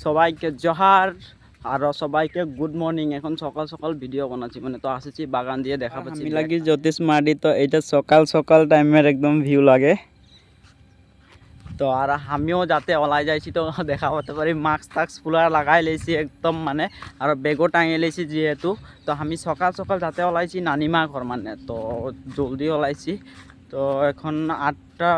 সবাইকে জোহার আর সবাইকে good morning. এখন সকাল সকাল ভিডিও বানাচ্ছি, মানে তো আসেছি বাগান দিয়ে দেখা পাচ্ছি। আমি লাগি জ্যোতিষ মাডি, তো এটা সকাল সকাল টাইমের একদম ভিউ লাগে। তো আর আমিও যাতে ওলাই যাইছি তো দেখা হতে পারি, মাস্ক টাস্ক পুরা লাগাই লেছি একদম, মানে আর বেগও টাঙিয়ে লেছি যেহেতু। তো আমি সকাল সকাল যাতে ওলাইছি নানিমা ঘর, মানে তো জলদি ওলাইছি। তো এখন 8টা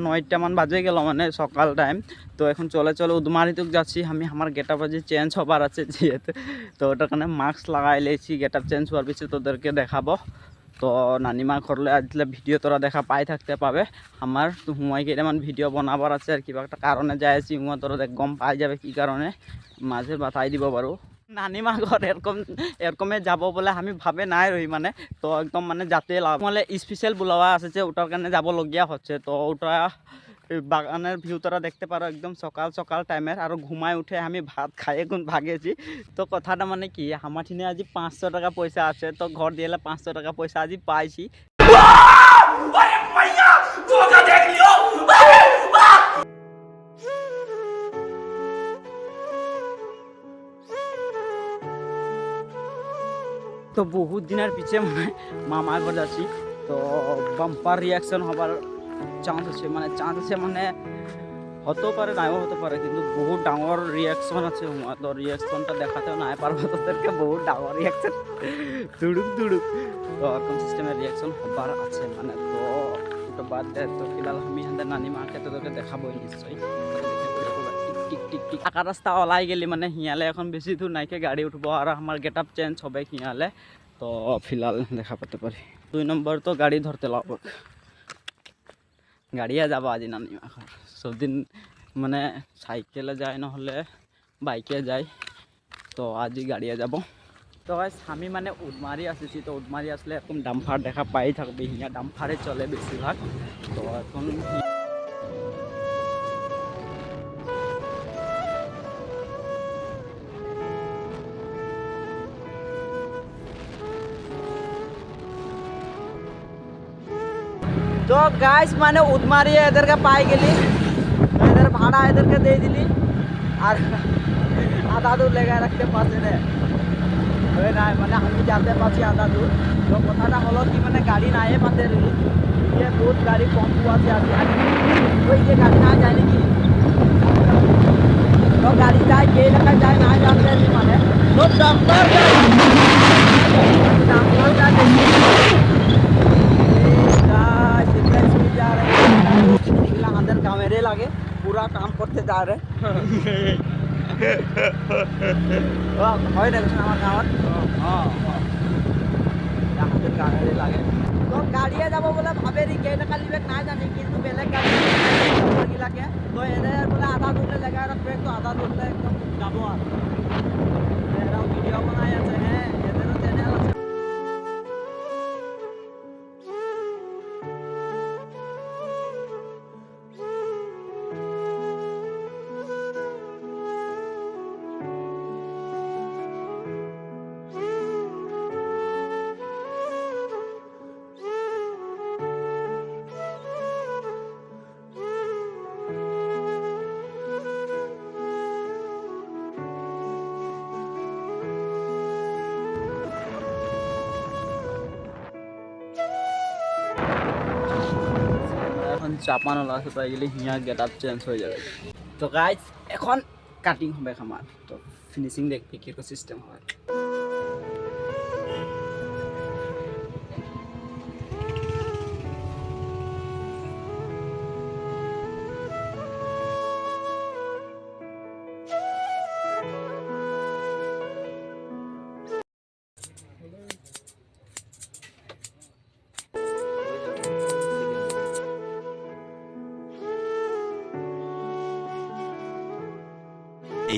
9টা মান বাজে গেল, মানে সকাল টাইম। তো এখন চলে চলে উদমারিতক যাচ্ছি আমি। আমার গেট আপ আজ চেঞ্জ হবার আছে যেহেতু, তো ওটার কারণে মাস্ক লাগাই লেছি। গেট আপ চেঞ্জ হওয়ার পিছিয়ে তোদেরকে দেখাবো। তো নানিমা ঘরলে আসলে ভিডিও তোরা দেখা পাই থাকতে পাবে। আমার তো হুমাই কেটামান ভিডিও বনাবার আছে আর কিবা একটা কারণে যাই আছি হুমা, তোরা দেখ গম পাই যাবে কি কারণে, মাঝে বাতাই দিব পারো। নানিমা ঘর এরকমে যাব বলে আমি ভাবে নাই রই, মানে তো একদম মানে যাতে মানে স্পেশাল বুলাওয়া আছে যে ওটার কারণে যাবলগীয়া হচ্ছে। তো ওটা বাগানের ভিউ তোরা দেখতে পারো একদম সকাল সকাল টাইমের। আর ঘুমায় উঠে আমি ভাত খাই এখন ভাগেছি। তো কথাটা মানে কি, আমার ঠিনে আজি 500 টাকা পয়সা আছে, তো ঘর দিয়ে 500 টাকা পয়সা আজি পাইছি। তো বহুত দিনের পিছে মানে মামা ঘর যাচ্ছি। তো বাম্পার রিয়াকশন হবার চান্স আছে, মানে হতেও পারে নাও হতে পারে, কিন্তু বহুত ডাঙর রিয়াকশন আছে। তো রিয়াকশনটা দেখাতেও নাই পারবো তোদেরকে, বহুত ডাঙর রিয়াকশন দুড়ুক দুড়ুক তো এরকম সিস্টেমের রিয়াকশন হবার আছে, মানে তো ওটা বাদ দেয়। তো ফিলহাল আমি হাতে নানিমাকে তোদেরকে দেখাবোই নিশ্চয়ই। টিক টিক টিক আঁকা রাস্তা ওলাই গেলি, মানে হিয়ালে এখন বেশি দূর নাইকে গাড়ি উঠবো আর আমার গেট আপ চেঞ্জ হবে হিয়ালে। তো ফিলহাল দেখা পেতে পারি 2 নম্বর তো গাড়ি ধরতে লাগবে, গাড়িয়ে যাবো আজি নানিমা ঘর। সবদিন মানে সাইকেলে যায়, নহলে বাইকে যাই, তো আজি গাড়িয়ে যাব। তো আমি মানে উদমারি আসেছি, তো উদমারি আসলে এরকম ডাম্পার দেখা পাই থাকবে, হিয়া ডাম্পারে চলে বেশিরভাগ। তো এখন তো গাইস মানে উদমারি এদেরকে পাই গেলি, এদের ভাড়া এদেরকে দিয়ে দিলি আর আধা দূর লেগে রাখতে পারছে রে নাই, মানে আমি যাতে পাচ্ছি আধা দূর। তো কথাটা হলো কি, মানে গাড়ি নাই পাতে যে বহুত গাড়ি কম আছে আর ওই যে গাড়ি না যায় নাকি, তো গাড়ি যায় যে এলাকায় যায় না জানতে মানে তো ডাম্পার আমাদের গাঁয়ের লাগে পুরা কাম করতে যা রে হয় দেখছেন আমার গাঁৱত আমাদের গাঁয়ের লাগে। তো গাড়িয়ে যাব বলে ভাবে রি কেই টাকা লিবে না জানি, কিন্তু বেলেগ গাড়ি গিলাকে তো এদের বলে আধা দূরে লেগে রাখবে, তো আধা দূরে একদম যাবো। আর এরাও ভিডিও বানাই আছে, হ্যাঁ এদেরও চ্যানেল আছে। এখন চাপানো আছে, তাই গেলে হিয়া গেট আপ চেঞ্জ হয়ে যাবে। তো গাইস এখন কাটিং হবে আমার, তো ফিনিশিং দেখবি কিরকম সিস্টেম হয়।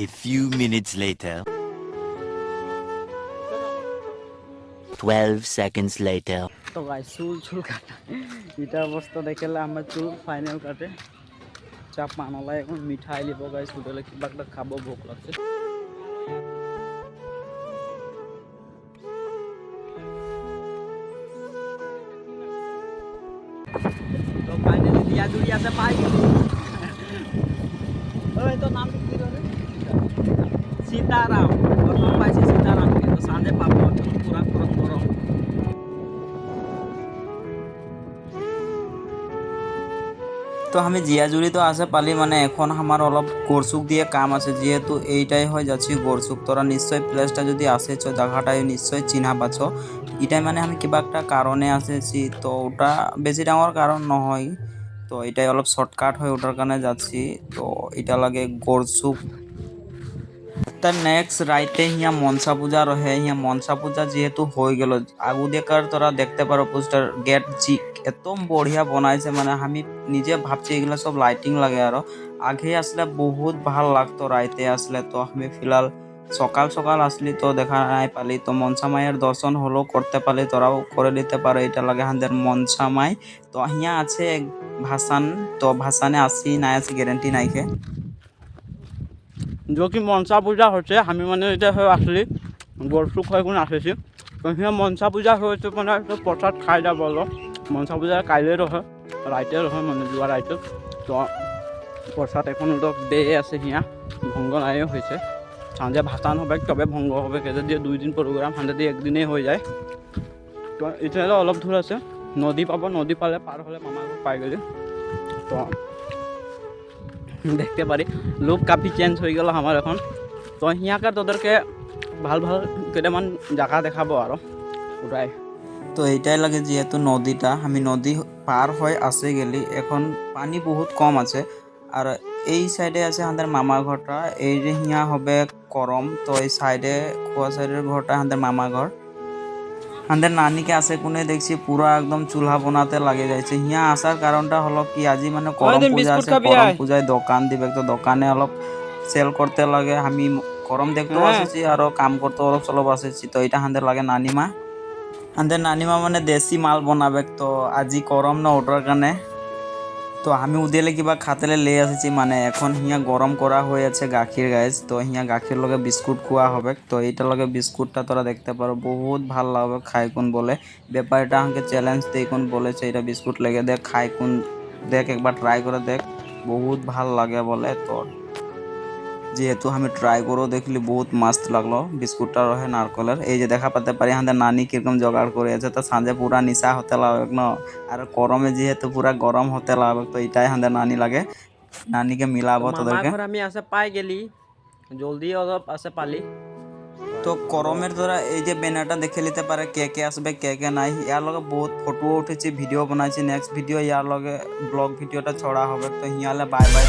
A few minutes later. 12 seconds later. তো গাইস চুল কাটা এটা অবস্থা দেখলে আমার চুল ফাইনাল কাটে। চাপ মানলাই এখন মিঠাই লিব গাইস, হোটেলে কিবা একটা খাবো, ভোক লাগছে। তো ফাইনালি দিয়া জুড়ি আছে পাই গেল। ওই তো নাম কি করে সীতারাম প্রথম পাইছি সীতারামকে, তো সাঁজে পাবো এখন পুরা গরম গরম। তো আমি জিয়াজুরি তো আসে পালি মানে এখন আমার অলপ গরসুক দিয়ে কাম আছে, যেহেতু এইটাই হয়ে যাচ্ছি গরসুক। তোরা নিশ্চয় প্লেসটা যদি আসেছ জায়গাটাই নিশ্চয় চিনা পাচ্ছ। এটাই মানে আমি কিবা একটা কারণে আসেছি, তো ওটা বেশি ডাঙর কারণ নহয়, তো এটাই অলপ শর্টকাট হয় ওটার কারণে যাচ্ছি। তো এটা লাগে গরসুক। তার নেক্সট রাইতে হিয়া মনসা পূজা রহে, হিয়া মনসা পূজা যেহেতু হয়ে গেল আগু দেখার তোরা দেখতে পারো পোস্টার গেট জি এত বঢ়িয়া বনাইছে, মানে আমি নিজে ভাবছি এগুলো সব লাইটিং লাগে আরো। আগে আসলে বহুত ভাল লাগতো রাইতে আসলে, তো আমি ফিলহাল সকাল সকাল আসলি তো দেখা নাই পালি, তো মনসা মায়ের দর্শন হলো করতে পারলি, তোরাও করে নিতে পারো। এটা লাগে আমাদের মনসা মাই। তো হিয়া আছে ভাসান, তো ভাসানে আসি নাই আসি গ্যারেন্টি নাইকে। जो कि मनसा पूजा होते हमें मैंने आसली गरसुक होने आसी, तो सी मनसा पूजा होते मैंने तो प्रसाद खाई जा बोलो। मनसा पूजा काले रहे राइते रहे मैंने जुआ राइते, तो प्रसाद एन दे आसे हिया भंग नाई होते साँजे भाषण हो तब भंग हो दिए 2 दिन प्रोग्राम हाँ दिए एक दिन हो जाए। तो इतना अलग दूर आसे नदी पा नदी पाले पार हले मामा घर पाई गली, तो देखते पारी लुक काफ़ी चेंज हो गल हमारे एन। तो हियाके तोदेरके ভাল ভাল কেইটামান জায়গা দেখাবো আর ওটাই। তো এইটাই লাগে যেহেতু নদীটা আমি নদী পার হয়ে আসে গেলি, এখন পানি বহুত কম আছে। আর এই সাইডে আছে আমাদের মামা ঘরটা, এই যে হিয়া হবে করম, তো এই সাইডে খোয়া সাইডের ঘরটা আমাদের মামা ঘর। আমাদের নানিকে আসে কোনে দেখছি পুরা একদম চুলা বানাতে লাগে যাইছে। হিয়া আসার কারণটা হলো কি আজি মানে করম পূজা আছে, করম পূজায় দোকান দিবে, তো দোকানে অলপ সেল করতে লাগে। আমি করম দেখতেও আসেছি আরো কাম করতে অলপ চলপ আসেছি। তো এটা আমাদের লাগে নানিমা, আমাদের নানিমা মানে দেশি মাল বনাবে, তো আজি করম না ওটার কারণে। তো আমি উদিয়ালে কিবা খাতেলে লে আসেছি, মানে এখন হিয়া গরম করা হয়ে আছে গাখির গাইজ, তো হিয়া গাখির লগে বিস্কুট খোয়া হবে। তো এইটার লগে বিস্কুটটা তোরা দেখতে পারো বহুত ভাল লাগবে খাই কোন বলে। ব্যাপারটা আমাকে চ্যালেঞ্জ দিয়ে কোন বলেছে এটা বিস্কুট লেগে দেখ খাই কোন দেখ একবার ট্রাই করে দেখ বহুত ভাল লাগে বলে। তো যেহেতু আমি ট্রাই করেও দেখলি বহুত মস্ত লাগলো। বিস্কুটটা রহে নারকলের, এই যে দেখা পাতে পারি আমাদের নানি কিরকম জোগাড় করে আছে। তো সাঁজে পুরা নিশা হতে লাগবে ন, আর গরমে যেহেতু পুরা গরম হতে লাগবে, তো এটাই আমাদের নানি লাগে। নানিকে মিলাবো তোদেরকে। আমি আসে পাই গেলি জলদি অলপ আসে পালি। তো গরমের দ্বারা এই যে ব্যানারটা দেখে নিতে পারে কে কে আসবে কে কে নাই। ইয়ার লগে বহুত ফটো উঠেছি ভিডিও বানাইছি, নেক্সট ভিডিও ইয়ার লগে ব্লগ ভিডিওটা ছড়া হবে। তো হিয়ালে বাই বাই।